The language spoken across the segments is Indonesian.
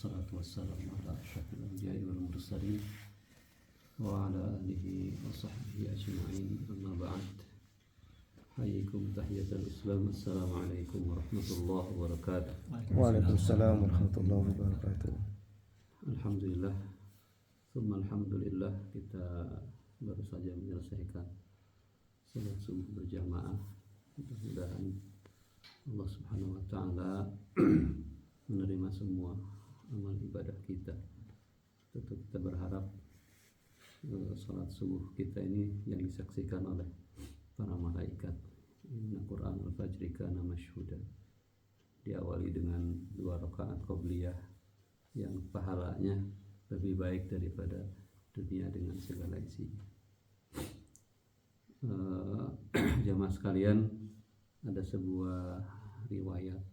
Wassalatu wassalamu ala asyrafil anbiya'i wal mursalin wa ala alihi wa sahbihi ajma'in, amma ba'd. Hayyikum tahiyatul Islam. Assalamualaikum warahmatullahi wabarakatuh. Waalaikumsalam warahmatullahi wabarakatuh. Alhamdulillah, tsumma alhamdulillah, kita baru saja menyelesaikan salat subuh berjamaah. Mudah-mudahan Allah Subhanahu wa taala menerima semua amal ibadah kita. Tentu kita berharap salat subuh kita ini yang disaksikan oleh para malaikat. Inna Qur'an al-fajri kana masyhuda. Diawali dengan 2 rakaat qabliyah yang pahalanya lebih baik daripada dunia dengan segala isinya. Jamaah sekalian, ada sebuah riwayat,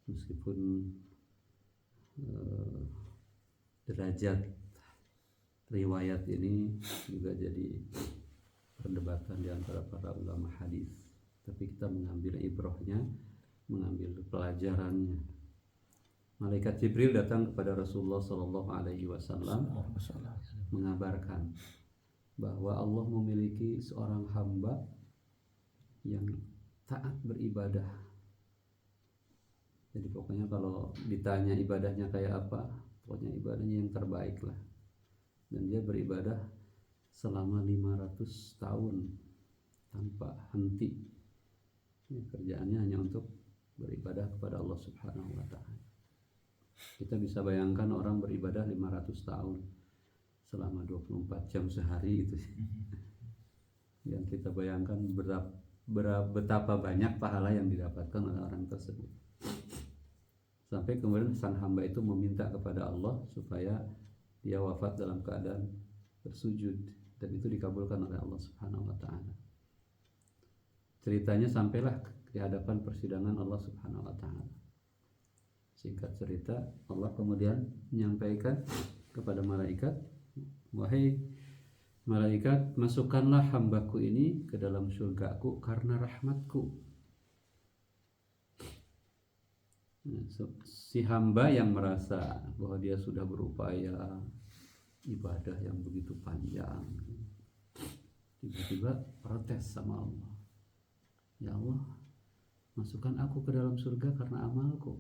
meskipun derajat riwayat ini juga jadi perdebatan di antara para ulama hadis, tapi kita mengambil ibrahnya, mengambil pelajarannya. Malaikat Jibril datang kepada Rasulullah Sallallahu Alaihi Wasallam mengabarkan bahwa Allah memiliki seorang hamba yang taat beribadah. Jadi pokoknya kalau ditanya ibadahnya kayak apa, pokoknya ibadahnya yang terbaik lah. Dan dia beribadah selama 500 tahun tanpa henti. Ya, kerjaannya hanya untuk beribadah kepada Allah Subhanahu wa taala. Kita bisa bayangkan orang beribadah 500 tahun selama 24 jam sehari itu. Yang kita bayangkan betapa banyak pahala yang didapatkan oleh orang tersebut. Sampai kemudian sang hamba itu meminta kepada Allah supaya dia wafat dalam keadaan bersujud, dan itu dikabulkan oleh Allah Subhanahu wa taala. Ceritanya sampailah di hadapan persidangan Allah Subhanahu wa taala. Singkat cerita, Allah kemudian menyampaikan kepada malaikat, wahai malaikat, masukkanlah hambaku ini ke dalam surgaku karena rahmatku. Si hamba yang merasa bahwa dia sudah berupaya ibadah yang begitu panjang, tiba-tiba protes sama Allah, ya Allah, masukkan aku ke dalam surga karena amalku.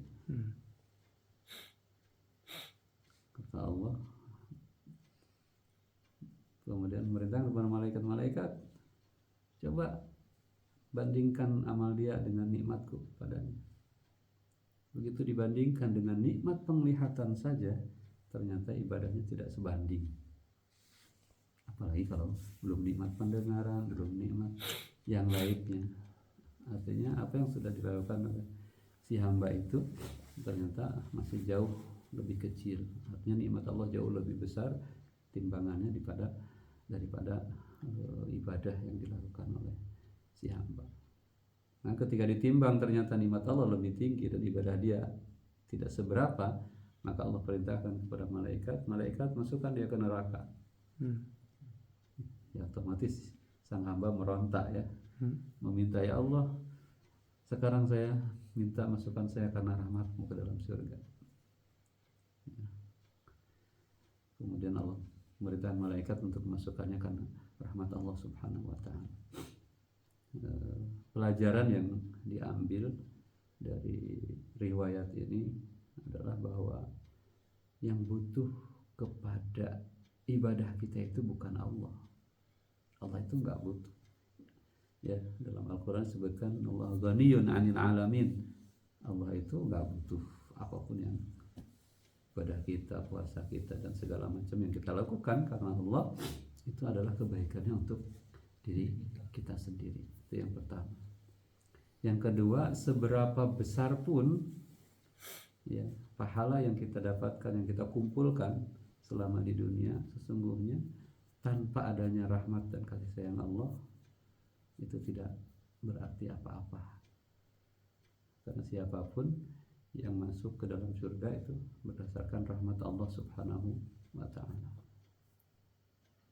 Kata Allah, kemudian memerintahkan kepada malaikat-malaikat, coba bandingkan amal dia dengan nikmatku padanya. Begitu dibandingkan dengan nikmat penglihatan saja, ternyata ibadahnya tidak sebanding. Apalagi kalau belum nikmat pendengaran, belum nikmat yang lainnya. Artinya apa yang sudah dilakukan oleh si hamba itu ternyata masih jauh lebih kecil. Artinya nikmat Allah jauh lebih besar timbangannya daripada ibadah yang dilakukan oleh si hamba. Nah, ketika ditimbang ternyata nikmat Allah lebih tinggi dan ibadah dia tidak seberapa, maka Allah perintahkan kepada malaikat masukkan dia ke neraka. Ya, otomatis sang hamba merontak ya, meminta, ya Allah, sekarang saya minta masukkan saya karena rahmat-Mu ke dalam surga. Ya. Kemudian Allah memerintahkan malaikat untuk memasukkannya karena rahmat Allah Subhanahu wa taala. Pelajaran yang diambil dari riwayat ini adalah bahwa yang butuh kepada ibadah kita itu bukan Allah. Allah itu enggak butuh. Ya, dalam Al-Qur'an disebutkan Allah ghaniyun 'anil 'alamin. Allah itu enggak butuh apapun yang ibadah kita, puasa kita dan segala macam yang kita lakukan, karena Allah itu adalah kebaikannya untuk diri kita sendiri. Itu yang pertama. Yang kedua, seberapa besar pun ya pahala yang kita dapatkan, yang kita kumpulkan selama di dunia, sesungguhnya tanpa adanya rahmat dan kasih sayang Allah itu tidak berarti apa-apa. Karena siapapun yang masuk ke dalam surga itu berdasarkan rahmat Allah Subhanahu wa taala.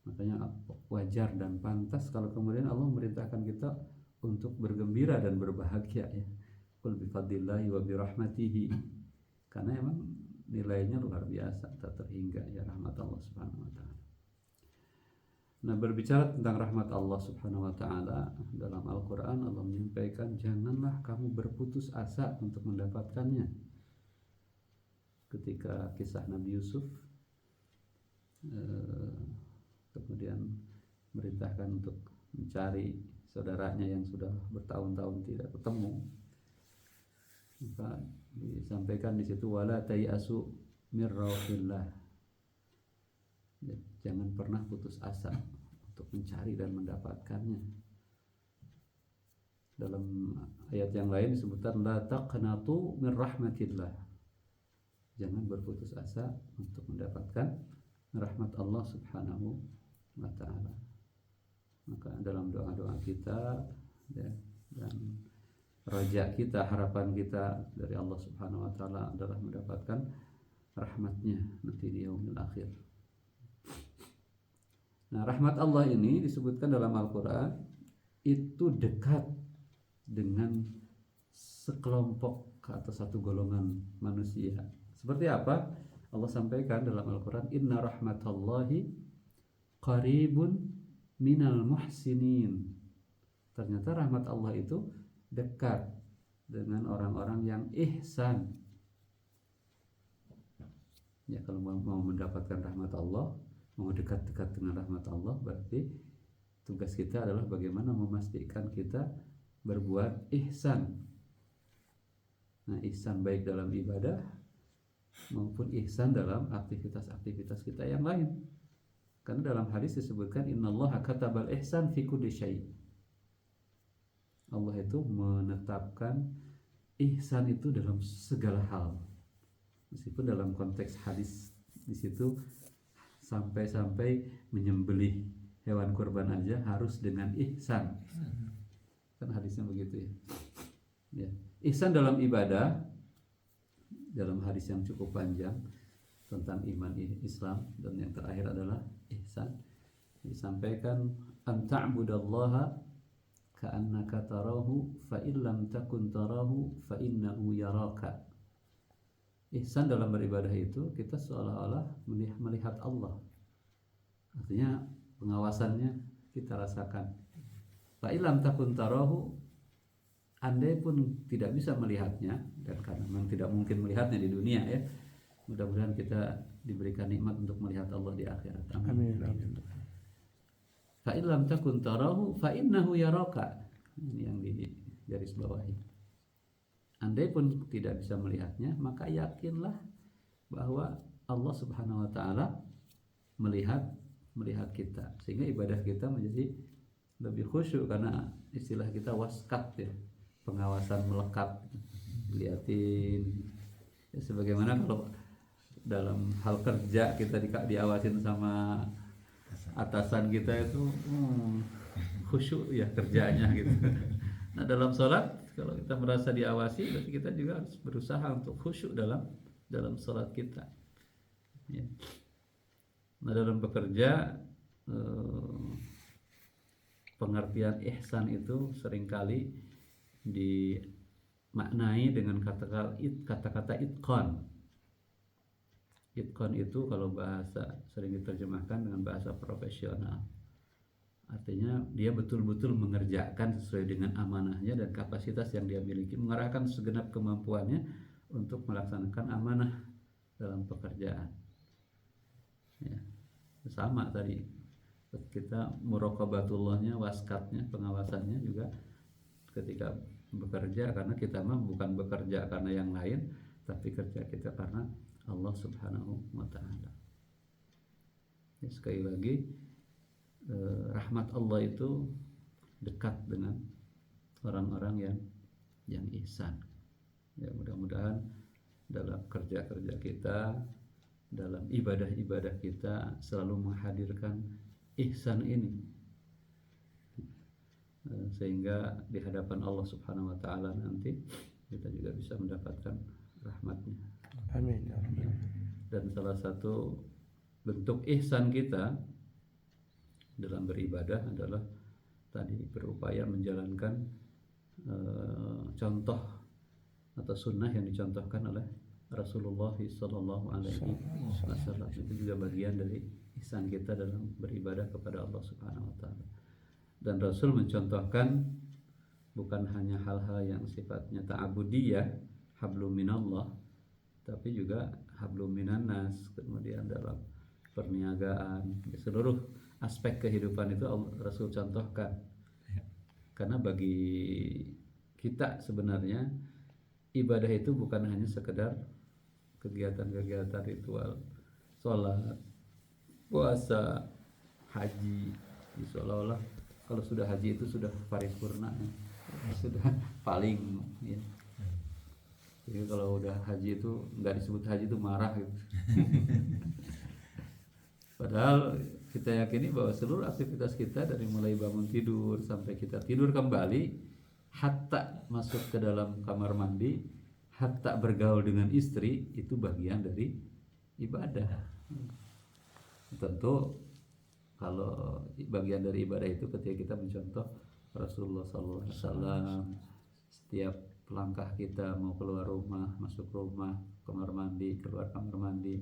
Makanya wajar dan pantas kalau kemudian Allah memerintahkan kita untuk bergembira dan berbahagia ya. Qul bi fadlillahi wa bi rahmatihi. Karena emang nilainya luar biasa, tak terhingga ya rahmat Allah Subhanahu wa taala. Nah, berbicara tentang rahmat Allah Subhanahu wa taala, dalam Al-Qur'an Allah menyampaikan janganlah kamu berputus asa untuk mendapatkannya. Ketika kisah Nabi Yusuf kemudian merintahkan untuk mencari saudaranya yang sudah bertahun-tahun tidak ketemu, maka disampaikan di situ wala tayasu mir rauhillah, jangan pernah putus asa untuk mencari dan mendapatkannya. Dalam ayat yang lain disebutkan la taqnatu min rahmatillah, jangan berputus asa untuk mendapatkan rahmat Allah Subhanahu wa taala. Maka dalam doa-doa kita ya, dan raja kita, harapan kita dari Allah Subhanahu wa taala adalah mendapatkan rahmatnya nanti di yaumil akhir. Nah, rahmat Allah ini disebutkan dalam Al-Qur'an itu dekat dengan sekelompok atau satu golongan manusia. Seperti apa? Allah sampaikan dalam Al-Qur'an, inna rahmatallahi qaribun minal muhsinin. Ternyata rahmat Allah itu dekat dengan orang-orang yang ihsan. Ya, kalau mau mendapatkan rahmat Allah, mau dekat-dekat dengan rahmat Allah, berarti tugas kita adalah bagaimana memastikan kita berbuat ihsan. Nah, ihsan baik dalam ibadah maupun ihsan dalam aktivitas-aktivitas kita yang lain. Karena dalam hadis disebutkan innallaha katabal ihsan fi kulli syai'. Allah itu menetapkan ihsan itu dalam segala hal. Meskipun dalam konteks hadis di situ sampai menyembelih hewan kurban aja harus dengan ihsan. Kan hadisnya begitu ya. Ya. Ihsan dalam ibadah, dalam hadis yang cukup panjang tentang iman Islam, dan yang terakhir adalah ihsan, disampaikan an ta'budallaha ka'annaka tarahu fa illam takun tarahu fa innahu yaraka. Ihsan dalam beribadah itu kita seolah-olah melihat Allah. Artinya pengawasannya kita rasakan. Fa illam takun tarahu, andai pun tidak bisa melihatnya, dan karena memang tidak mungkin melihatnya di dunia ya. Mudah-mudahan kita diberikan nikmat untuk melihat Allah di akhirat. Amin. Fa illam takun tarahu fa innahu yaraka. Ini yang di garis bawahi. Andai pun tidak bisa melihatnya, maka yakinlah bahwa Allah Subhanahu wa taala melihat kita, sehingga ibadah kita menjadi lebih khusyuk, karena istilah kita waskat ya, pengawasan melekat, dilihatin ya, sebagaimana kalau dalam hal kerja kita diawasin sama atasan kita itu khusyuk ya kerjanya gitu. Nah, dalam sholat kalau kita merasa diawasi, berarti kita juga harus berusaha untuk khusyuk dalam sholat kita ya. Nah, dalam bekerja pengertian ihsan itu seringkali dimaknai dengan kata-kata itqan. Itqan itu kalau bahasa sering diterjemahkan dengan bahasa profesional. Artinya dia betul-betul mengerjakan sesuai dengan amanahnya dan kapasitas yang dia miliki, mengarahkan segenap kemampuannya untuk melaksanakan amanah dalam pekerjaan. Ya, sama tadi kita muraqabatullahnya, waskatnya, pengawasannya juga ketika bekerja, karena kita mah bukan bekerja karena yang lain, tapi kerja kita karena Allah Subhanahu wa taala. Ya, sekali lagi rahmat Allah itu dekat dengan orang-orang yang ihsan. Ya, mudah-mudahan dalam kerja-kerja kita, dalam ibadah-ibadah kita selalu menghadirkan ihsan ini, sehingga di hadapan Allah Subhanahu wa taala nanti kita juga bisa mendapatkan rahmatnya. Amin ya Rabbal. Dan salah satu bentuk ihsan kita dalam beribadah adalah tadi berupaya menjalankan contoh atau sunnah yang dicontohkan oleh Rasulullah Sallallahu Alaihi Wasallam. Itu juga bagian dari ihsan kita dalam beribadah kepada Allah Subhanahu Wa Taala. Dan Rasul mencontohkan bukan hanya hal-hal yang sifatnya ta'abudiyah, hablum minallah, tapi juga hablum minannas. Kemudian dalam perniagaan, seluruh aspek kehidupan itu Rasul contohkan. Karena bagi kita sebenarnya ibadah itu bukan hanya sekedar kegiatan-kegiatan ritual, sholat, puasa, haji. Seolah-olah kalau sudah haji itu sudah paripurna, sudah paling ya. Jadi kalau udah haji itu nggak disebut haji itu marah gitu. Padahal kita yakini bahwa seluruh aktivitas kita dari mulai bangun tidur sampai kita tidur kembali, hatta masuk ke dalam kamar mandi, hatta bergaul dengan istri, itu bagian dari ibadah. Tentu kalau bagian dari ibadah itu ketika kita mencontoh Rasulullah SAW, setiap langkah kita mau keluar rumah, masuk rumah, kamar mandi, keluar kamar mandi,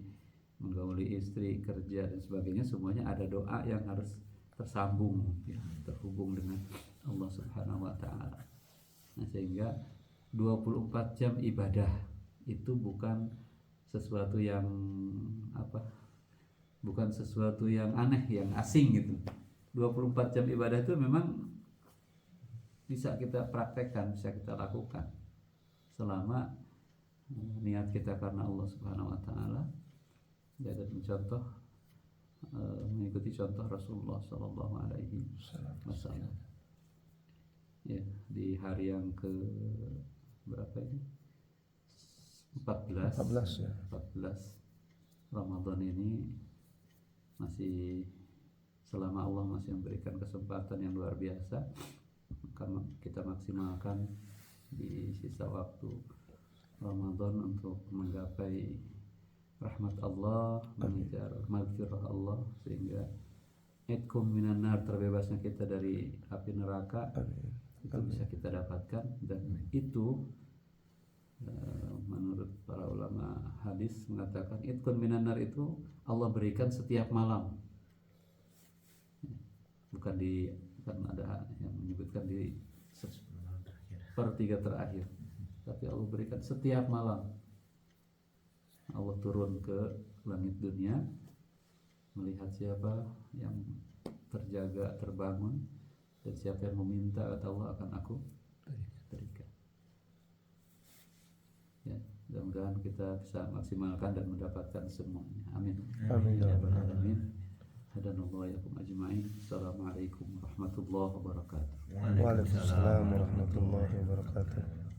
menggauli istri, kerja dan sebagainya, semuanya ada doa yang harus tersambung, ya, terhubung dengan Allah Subhanahu Wa Taala. Nah, sehingga 24 jam ibadah itu bukan sesuatu yang bukan sesuatu yang aneh, yang asing gitu. 24 jam ibadah itu memang bisa kita praktekkan, bisa kita lakukan selama niat kita karena Allah Subhanahu Wa Taala, dan mencontoh mengikuti contoh Rasulullah Sallallahu Alaihi Wasallam. Ya, di hari yang ke berapa ini? 14 ya. 14 Ramadan ini, masih selama Allah masih memberikan kesempatan yang luar biasa, maka kita maksimalkan di sisa waktu Ramadan untuk menggapai rahmat Allah, mengejar maghfirah Allah, sehingga itqum minan nar, terbebasnya kita dari api neraka. Itu bisa kita dapatkan, dan itu menurut para ulama hadis mengatakan itqun minan nar itu Allah berikan setiap malam, bukan ada yang menyebutkan di sepertiga terakhir, tapi Allah berikan setiap malam. Allah turun ke langit dunia, melihat siapa yang terjaga, terbangun, dan siapa yang meminta, kata Allah, akan aku berikan. Ya, mudah-mudahan kita bisa maksimalkan dan mendapatkan semuanya. Amin. Amin. Ya rabbal alamin. Hadanallahu yakum ajma'in. Assalamualaikum warahmatullahi wabarakatuh. Waalaikumsalam warahmatullahi wabarakatuh.